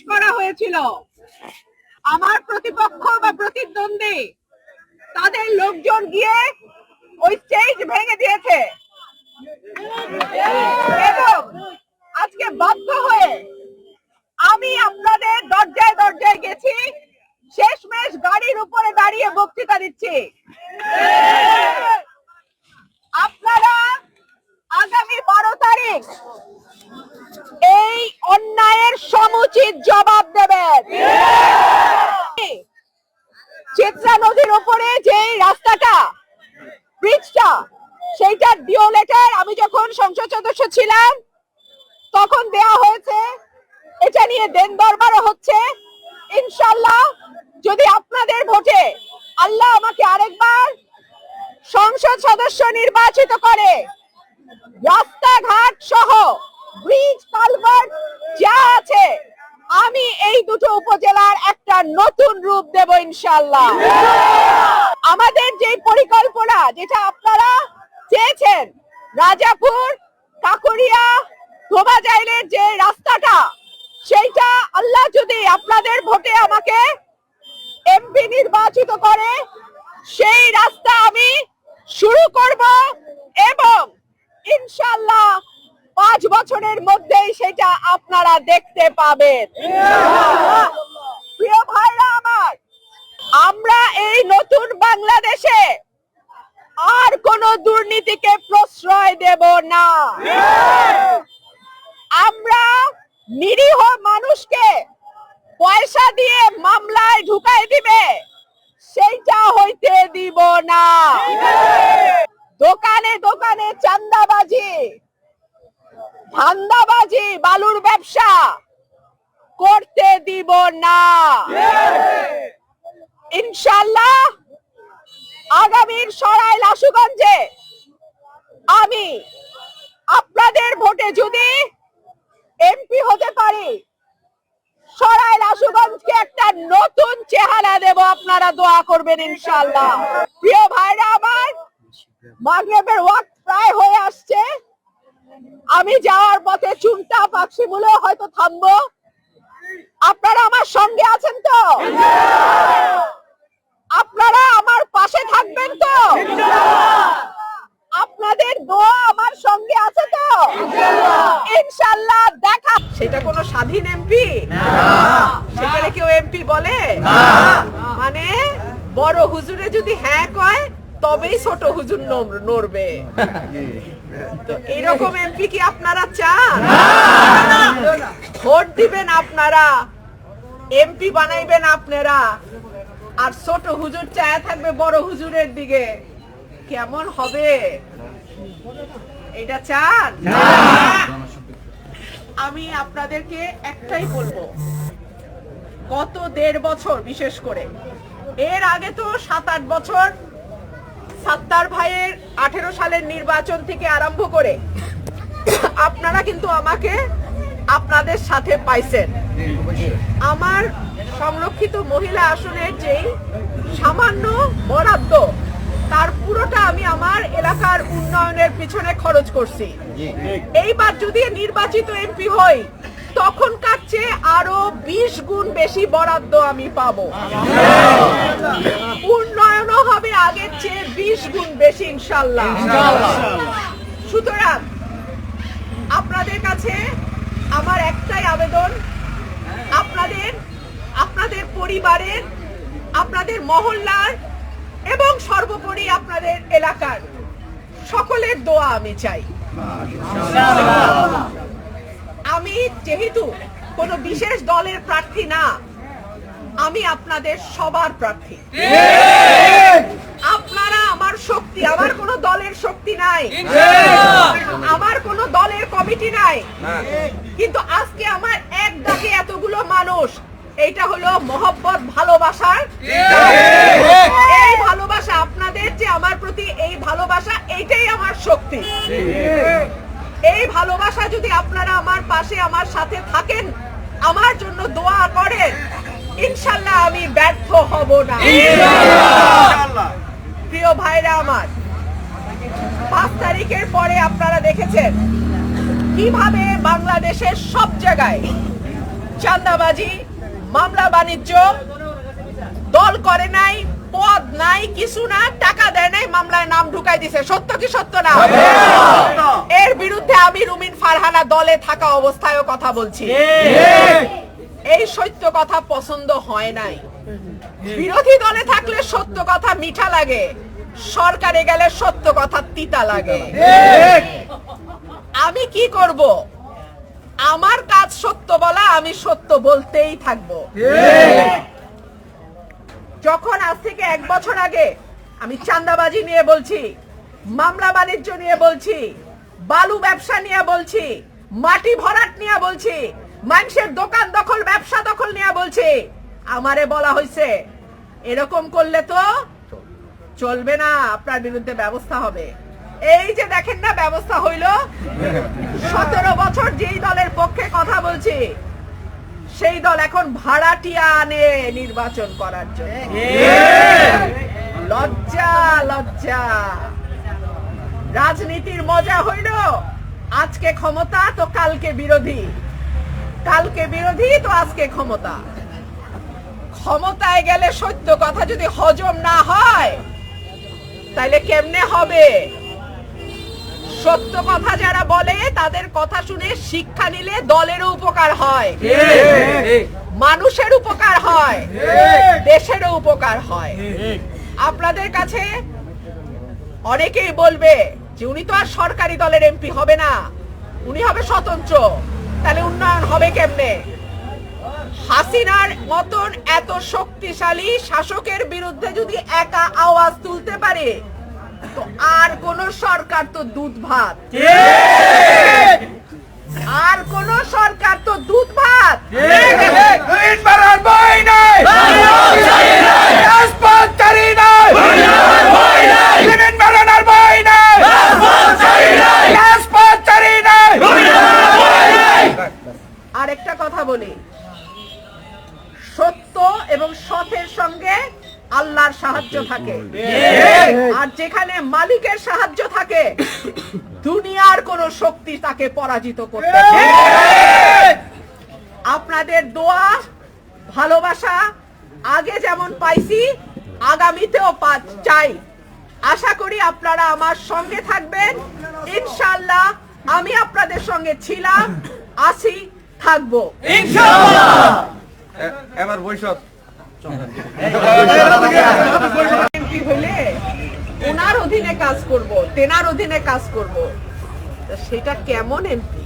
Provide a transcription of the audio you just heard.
করা হয়েছিল। আমার প্রতিপক্ষ বা প্রতিদ্বন্দ্বী তাদের লোকজন গিয়ে ওই স্টেজ ভেঙে দিয়েছে এবং আজকে বাধ্য হয়ে আমি আপনাদের দরজায় দরজায় গেছি, শেষমেশ গাড়ির উপরে দাঁড়িয়ে বক্তৃতা দিচ্ছি। আপনারা আগামী 12 তারিখ এই অন্যায়ের সমুচিত জবাব দেবেন। চিত্রা নদীর উপরে যে রাস্তাটা, ব্রিজটা, সেইটার ডিও লেটার আমি যখন সংসদ সদস্য ছিলাম তখন দেয়া হয়েছে। এটা নিয়ে দেন দরবারও হচ্ছে। ইনশাআল্লাহ যদি আপনাদের ভোটে আল্লাহ আমাকে আরেকবার সংসদ সদস্য নির্বাচিত করে, রাস্তাঘাট সহ ব্রিজ কালভার্ট যা আছে আমি এই দুটো উপজেলার একটা নতুন রূপ দেব ইনশাআল্লাহ। আমাদের যে পরিকল্পনা যেটা আপনারা চেয়েছেন, রাজাপুর কাকরিয়া ধোবাজাইলের যে রাস্তাটা, সেইটা আল্লাহ যদি আপনাদের ভোটে আমাকে এমপি নির্বাচিত করে, সেই রাস্তা আমি শুরু করব এবং ইনশাআল্লাহ 5 বছরের মধ্যেই সেটা আপনারা দেখতে পাবেন। প্রিয় ভাইরা আমার, আমরা এই নতুন বাংলাদেশে আর কোনো দুর্নীতিকে প্রশ্রয় দেব না। আমরা নিরীহ মানুষকে পয়সা দিয়ে মামলায় ঢুকাই দিবে সেইটা হইতে দিব না। দোকানে দোকানে চাঁদাবাজি, ধান্দাবাজি, বালুর ব্যবসা করতে দিব না। ইনশাআল্লাহ আগামীর সরাইল আশুগঞ্জে আমি আপনাদের ভোটে যদি এমপি হতে পারি, সরাইল আশুগঞ্জকে একটা নতুন চেহারা দেব। আপনারা দোয়া করবেন ইনশাআল্লাহ। প্রিয় ভাইরা আমার, মাগরিবের ওয়াক্ত প্রায় হয়ে আসছে। আমি যাওয়ার পথে চুনটা পাকশিমুলে হয়তো থামবো। আপনারা আমার সঙ্গে আছেন তো? আপনারা আমার পাশে থাকবেন তো? আপনাদের দোয়া আমার সঙ্গে আছে তো? ইনশাআল্লাহ দেখা। সেটা কোনো স্বাধীন এমপি না, সেখানে কেউ এমপি বলে না। মানে বড় হুজুরে যদি হ্যাঁ কয় তবেই ছোট হুজুর নড়বে। তো এরকম এমপি কি আপনারা চান? ভোট দিবেন আপনারা, এমপি বানাইবেন আপনারা, আর ছোট হুজুর চায় থাকবে বড় হুজুরের দিকে। কেমন হবে? এটা চান? আমি আপনাদেরকে একটাই বলবো, গত 1.5 বছর, বিশেষ করে এর আগে তো 7-8 বছর সাত্তার ভাইয়ের 18 সালের নির্বাচন থেকে আরম্ভ করে আপনারা কিন্তু আমাকে আপনাদের সাথে পাইছেন। আমার সংরক্ষিত মহিলা আসনের যেই সামান্য বরাদ্দ, তার পুরোটা আমি আমার এলাকার উন্নয়নের পিছনে খরচ করছি। এইবার যদি নির্বাচিত এমপি হই, তখনকার চেয়ে আরো 20 গুণ বেশি বরাদ্দ আমি পাবো। উন্নয়নও হবে আগের চেয়ে 20 গুণ বেশি ইনশাআল্লাহ। সুতরাং আপনাদের কাছে আমার একটাই আবেদন, আপনাদের পরিবারের, আপনাদের মহল্লার এবং সর্বোপরি আপনাদের এলাকার সকলের দোয়া আমি চাই। আমি যেহেতু কোনো বিশেষ দলের প্রার্থী না, আমি আপনাদের সবার প্রার্থী। আপনারা আমার শক্তি, আমার কোনো দলের শক্তি নাই, আমার কোনো দলের কমিটি নাই, কিন্তু আজকে আমার এক ডাকে এতগুলো মানুষ, এইটা হলো মহব্বত, ভালোবাসার। এই ভালোবাসা, আপনাদের যে আমার প্রতি এই ভালোবাসা, এইটাই আমার শক্তি। এই ভালোবাসা যদি আপনারা আমার পাশে, আমার সাথে থাকেন, আমার জন্য দোয়া করেন, ইনশাআল্লাহ আমি ব্যর্থ হব না। প্রিয় ভাইরা আমার, 5 তারিখের পরে আপনারা দেখেছেন কিভাবে বাংলাদেশের সব জায়গায় চাঁদাবাজি, মামলা বাণিজ্য, দল করে নাই, পদ নাই, কিছু না, টাকা দেয় নাই, মামলায় নাম ঢুকাই দিছে। সত্য কি সত্য না? এর বিরুদ্ধে আমি রুমিন ফারহানা দলে থাকা অবস্থায়ও কথা বলছি। এই সত্য কথা পছন্দ হয় নাই। বিরোধী দলে থাকলে সত্য কথা মিঠা লাগে, সরকারে গেলে সত্য কথা তিতা লাগে। আমি কি করব? আমার কাজ সত্য বলা, আমি সত্য বলতেই থাকবো। যখন আজ থেকে 1 বছর আগে আমি চাঁদাবাজি নিয়ে বলছি, মামলা বাণিজ্য নিয়ে বলছি, বালু ব্যবসা নিয়ে বলছি, মাটি ভরাট নিয়ে বলছি, মানুষের দোকান দখল, ব্যবসা দখল নিয়ে বলছি, আমারে বলা হয়েছে এরকম করলে তো চলবে না, আপনার বিরুদ্ধে ব্যবস্থা হবে। এই যে দেখেন না, ব্যবস্থা হইল। 17 বছর যেই দলের পক্ষে কথা বলছি, সেই দল এখন ভাড়াটিয়া আনে নির্বাচন করার জন্য। লজ্জা লজ্জা। রাজনীতির মজা হইল আজকে ক্ষমতা তো কালকে বিরোধী, কালকে বিরোধী তো আজকে ক্ষমতা। ক্ষমতায় গেলে সত্য কথা যদি হজম না হয় তাইলে কেমনে হবে? সত্য কথা যারা বলে তাদের কথা শুনে শিক্ষা নিলে দলেরও উপকার হয়, মানুষের উপকার হয়, দেশেরও উপকার হয়। আপনাদের কাছে অনেকেই বলবে যে উনি তো আর সরকারি দলের এমপি হবে না, উনি হবে স্বতন্ত্র, তাহলে উন্নয়ন হবে কেমনে? হাসিনার মতন এত শক্তিশালী শাসকের বিরুদ্ধে যদি একা আওয়াজ তুলতে পারে, তো আর কোন সরকার তো দুধ ভাত, আর কোন সরকার তো দুধ ভাত। আরেকটা কথা বলি, সত্য এবং সতের সঙ্গে আল্লাহর সাহায্য থাকে, আর যেখানে মালিকের সাহায্য থাকে দুনিয়ার কোন শক্তি তাকে পরাজিত করতে পারে। আপনাদের দোয়া, ভালোবাসা আগে যেমন পাইছি আগামীতেও চাই। আশা করি আপনারা আমার সঙ্গে থাকবেন ইনশাআল্লাহ। আমি আপনাদের সঙ্গে ছিলাম, আছি, থাকবো ইনশাআল্লাহ। এবার বৈশাখ এমপি হইলে ওনার অধীনে কাজ করব, তেনার অধীনে কাজ করব, সেটা কেমন এমপি?